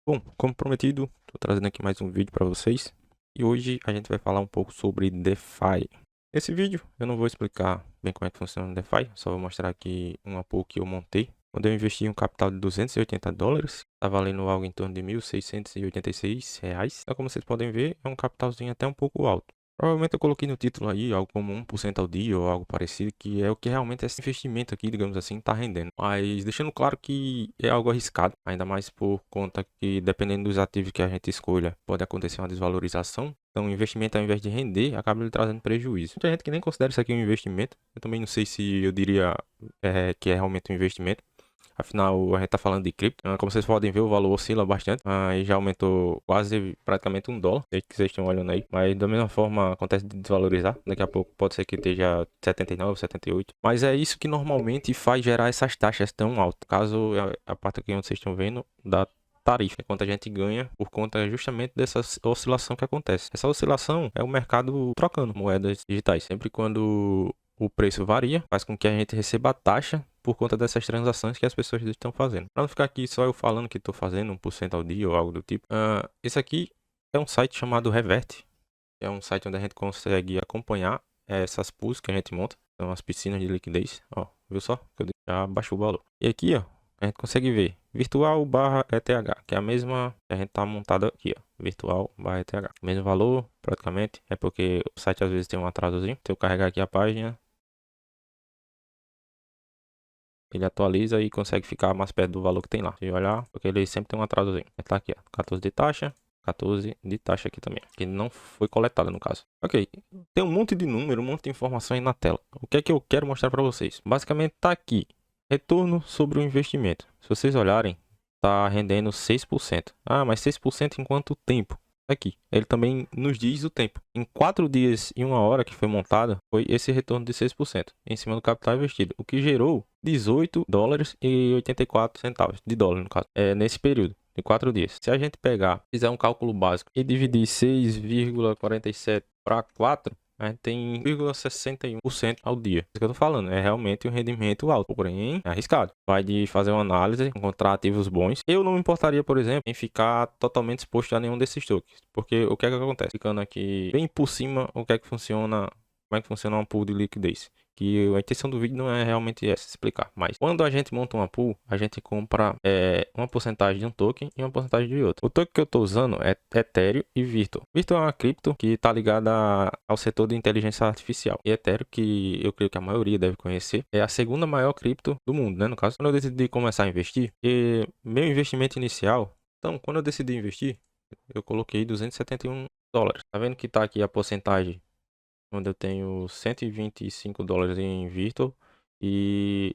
Bom, como prometido, estou trazendo aqui mais um vídeo para vocês e hoje a gente vai falar um pouco sobre DeFi. Nesse vídeo eu não vou explicar bem como é que funciona o DeFi, só vou mostrar aqui uma pool que eu montei. Quando eu investi um capital de $280, está valendo algo em torno de R$ 1.686. Então, como vocês podem ver, é um capitalzinho até um pouco alto. Provavelmente eu coloquei no título aí algo como 1% ao dia ou algo parecido, que é o que realmente esse investimento aqui, digamos assim, está rendendo. Mas deixando claro que é algo arriscado, ainda mais por conta que, dependendo dos ativos que a gente escolha, pode acontecer uma desvalorização. Então, o investimento, ao invés de render, acaba lhe trazendo prejuízo. Muita gente que nem considera isso aqui um investimento. Eu também não sei se eu diria que é realmente um investimento. Afinal, a gente está falando de cripto. Como vocês podem ver, o valor oscila bastante. E já aumentou quase praticamente $1, desde que vocês estão olhando aí. Mas da mesma forma acontece de desvalorizar. Daqui a pouco pode ser que esteja 79, 78. Mas é isso que normalmente faz gerar essas taxas tão altas. Caso a parte aqui onde vocês estão vendo da tarifa, quanto a gente ganha por conta justamente dessa oscilação que acontece. Essa oscilação é o mercado trocando moedas digitais. Sempre quando o preço varia, faz com que a gente receba a taxa por conta dessas transações que as pessoas estão fazendo. Para não ficar aqui só eu falando que estou fazendo 1% ao dia ou algo do tipo, esse aqui é um site chamado Revert. É um site onde a gente consegue acompanhar essas pools que a gente monta. São as piscinas de liquidez. Ó, viu só? Eu já baixou o valor. E aqui, ó, a gente consegue ver virtual/ETH, que é a mesma que a gente tá montado aqui, ó. Virtual/ETH. Mesmo valor, praticamente. É porque o site às vezes tem um atrasozinho. Se eu carregar aqui a página, ele atualiza e consegue ficar mais perto do valor que tem lá. Se olhar, porque ele sempre tem um atrasozinho. Tá aqui, ó, 14 de taxa. 14 de taxa aqui também, que não foi coletada no caso. Ok, tem um monte de número, um monte de informação aí na tela. O que é que eu quero mostrar para vocês? Basicamente tá aqui, retorno sobre o investimento. Se vocês olharem, tá rendendo 6%. Mas 6% em quanto tempo? Aqui, ele também nos diz o tempo. Em 4 dias e 1 hora que foi montada, foi esse retorno de 6% em cima do capital investido, o que gerou $18,84 de dólar, no caso, nesse período de 4 dias. Se a gente pegar, fizer um cálculo básico e dividir 6,47 para 4, a gente tem 0,61% ao dia. Isso que eu tô falando, é realmente um rendimento alto, porém é arriscado. Vai de fazer uma análise, encontrar ativos bons. Eu não me importaria, por exemplo, em ficar totalmente exposto a nenhum desses tokens, porque o que é que acontece? Ficando aqui bem por cima, o que é que funciona, como é que funciona uma pool de liquidez? Que a intenção do vídeo não é realmente essa, explicar. Mas quando a gente monta uma pool, a gente compra uma porcentagem de um token e uma porcentagem de outro. O token que eu estou usando é Ethereum e Virtual. Virtual é uma cripto que está ligada ao setor de inteligência artificial. E Ethereum, que eu creio que a maioria deve conhecer, é a segunda maior cripto do mundo, né? No caso, quando eu decidi começar a investir, meu investimento inicial, então, quando eu decidi investir, eu coloquei $271. Tá vendo que tá aqui a porcentagem, onde eu tenho $125 em Virtual e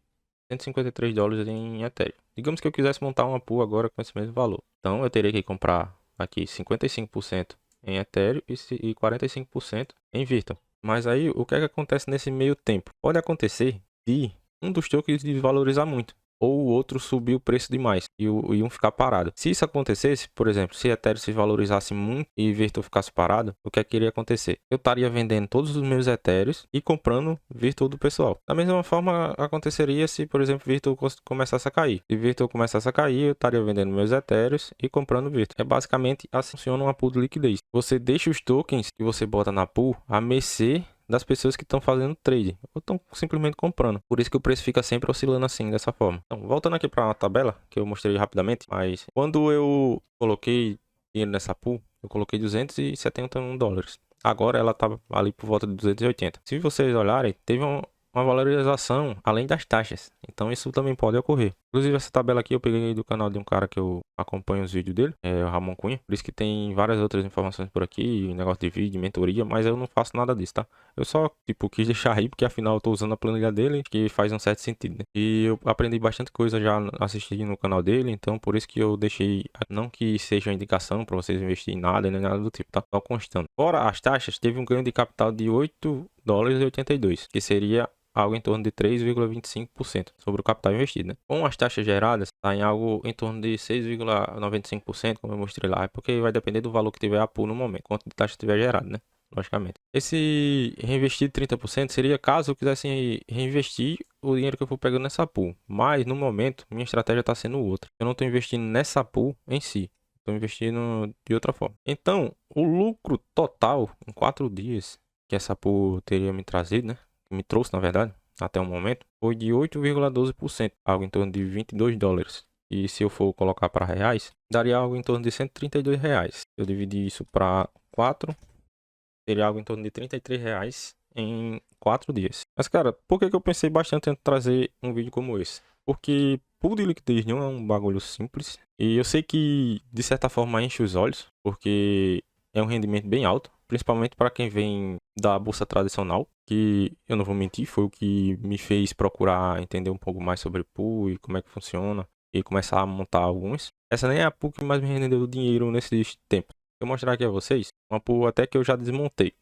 $153 em Ethereum. Digamos que eu quisesse montar uma pool agora com esse mesmo valor. Então eu teria que comprar aqui 55% em Ethereum e 45% em Virtual. Mas aí o que é que acontece nesse meio tempo? Pode acontecer de um dos tokens desvalorizar muito, ou o outro subir o preço demais e um ficar parado. Se isso acontecesse, por exemplo, se Ethereum se valorizasse muito e Virtual ficasse parado, o que é que iria acontecer? Eu estaria vendendo todos os meus Ethereums e comprando Virtual do pessoal. Da mesma forma aconteceria se, por exemplo, Virtual começasse a cair. Se Virtual começasse a cair, eu estaria vendendo meus Ethereums e comprando Virtual. É basicamente assim que funciona uma pool de liquidez. Você deixa os tokens que você bota na pool a mercê das pessoas que estão fazendo trade ou estão simplesmente comprando. Por isso que o preço fica sempre oscilando assim, dessa forma. Então, voltando aqui para a tabela que eu mostrei rapidamente, mas quando eu coloquei dinheiro nessa pool, eu coloquei $271. Agora ela tá ali por volta de 280. Se vocês olharem, teve uma valorização além das taxas. Então isso também pode ocorrer. Inclusive essa tabela aqui eu peguei do canal de um cara que eu acompanho os vídeos dele, é o Ramon Cunha. Por isso que tem várias outras informações por aqui, negócio de vídeo, mentoria, mas eu não faço nada disso, tá? Eu só, tipo, quis deixar aí porque afinal eu tô usando a planilha dele, que faz um certo sentido, né? E eu aprendi bastante coisa já assistindo no canal dele, então por isso que eu deixei, não que seja uma indicação para vocês investirem em nada, nem nada do tipo, tá? Só constando. Fora as taxas, teve um ganho de capital de $8,82, que seria algo em torno de 3,25% sobre o capital investido, né? Com as taxas geradas, está em algo em torno de 6,95%, como eu mostrei lá, porque vai depender do valor que tiver a pool no momento, quanto de taxa tiver gerado, né? Logicamente. Esse reinvestir de 30% seria caso eu quisesse reinvestir o dinheiro que eu for pegando nessa pool. Mas, no momento, minha estratégia está sendo outra. Eu não estou investindo nessa pool em si. Estou tô investindo de outra forma. Então, o lucro total em 4 dias que essa pool teria me trazido, né? Que me trouxe, na verdade, até o momento, foi de 8,12%, algo em torno de 22 dólares. E se eu for colocar para reais, daria algo em torno de 132 reais. Eu dividi isso para 4, seria algo em torno de 33 reais em 4 dias. Mas, cara, por que eu pensei bastante em trazer um vídeo como esse? Porque pool de liquidez não é um bagulho simples. E eu sei que, de certa forma, enche os olhos, porque é um rendimento bem alto, principalmente para quem vem da bolsa tradicional, que eu não vou mentir, foi o que me fez procurar entender um pouco mais sobre pool e como é que funciona e começar a montar alguns. Essa nem é a pool que mais me rendeu dinheiro nesses tempos. Vou mostrar aqui a vocês uma pool até que eu já desmontei.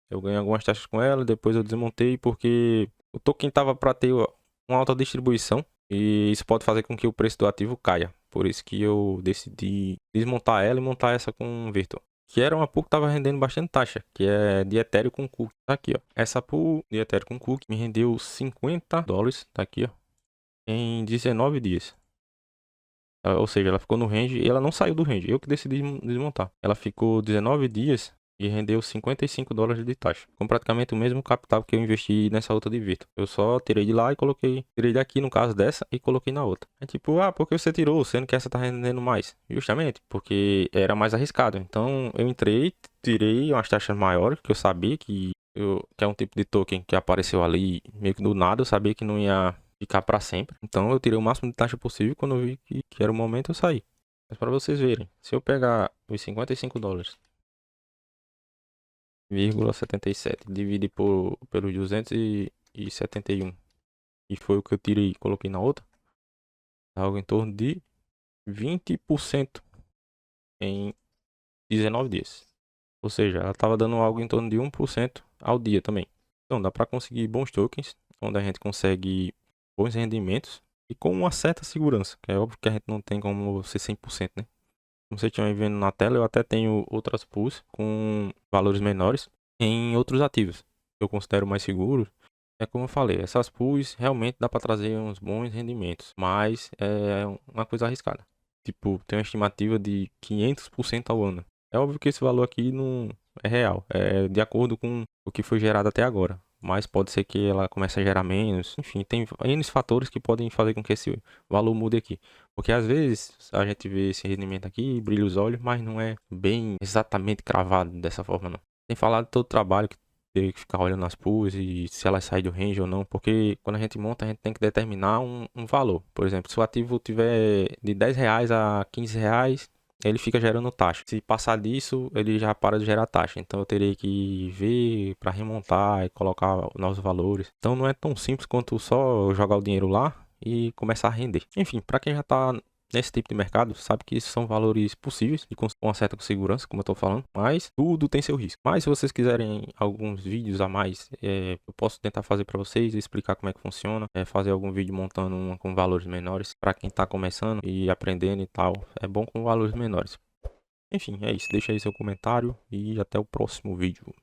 Eu ganhei algumas taxas com ela, depois eu desmontei porque o token tava para ter uma alta distribuição e isso pode fazer com que o preço do ativo caia. Por isso que eu decidi desmontar ela e montar essa com Virtual. Que era uma pool que tava rendendo bastante taxa, que é de Ethereum com cookie. Tá aqui, ó. Essa pool de Ethereum com cookie me rendeu 50 dólares, tá aqui, ó, em 19 dias. Ou seja, ela ficou no range e ela não saiu do range. Eu que decidi desmontar. Ela ficou 19 dias e rendeu 55 dólares de taxa. Com praticamente o mesmo capital que eu investi nessa outra de Virtu. Eu só tirei de lá e coloquei. Tirei daqui no caso dessa e coloquei na outra. É tipo, por que você tirou? Sendo que essa tá rendendo mais. Justamente porque era mais arriscado. Então eu entrei, tirei umas taxas maiores, que eu sabia que é um tipo de token que apareceu ali meio que do nada. Eu sabia que não ia ficar para sempre. Então eu tirei o máximo de taxa possível. Quando eu vi que era o momento, eu saí. Mas para vocês verem, se eu pegar os 55 dólares, 0,77 divide pelos 271 e foi o que eu tirei e coloquei na outra, algo em torno de 20% em 19 dias. Ou seja, ela estava dando algo em torno de 1% ao dia também. Então dá para conseguir bons tokens, onde a gente consegue bons rendimentos e com uma certa segurança, que é óbvio que a gente não tem como ser 100%, né? Como vocês estão vendo na tela, eu até tenho outras pools com valores menores em outros ativos. Eu considero mais seguros. É como eu falei, essas pools realmente dá para trazer uns bons rendimentos, mas é uma coisa arriscada. Tipo, tem uma estimativa de 500% ao ano. É óbvio que esse valor aqui não é real, é de acordo com o que foi gerado até agora. Mas pode ser que ela comece a gerar menos. Enfim, tem N fatores que podem fazer com que esse valor mude aqui. Porque às vezes a gente vê esse rendimento aqui, brilha os olhos, mas não é bem exatamente cravado dessa forma não. Sem falar de todo o trabalho que tem que ficar olhando as pools e se elas saem do range ou não. Porque quando a gente monta, a gente tem que determinar um valor. Por exemplo, se o ativo tiver de 10 reais a 15 reais, ele fica gerando taxa. Se passar disso, ele já para de gerar taxa. Então eu terei que ver para remontar e colocar novos valores. Então não é tão simples quanto só jogar o dinheiro lá e começar a render. Enfim, para quem já está nesse tipo de mercado, sabe que isso são valores possíveis e com uma certa segurança, como eu estou falando, mas tudo tem seu risco. Mas se vocês quiserem alguns vídeos a mais, eu posso tentar fazer para vocês, explicar como é que funciona, fazer algum vídeo montando uma com valores menores para quem está começando e aprendendo e tal. É bom com valores menores. Enfim, é isso. Deixa aí seu comentário e até o próximo vídeo.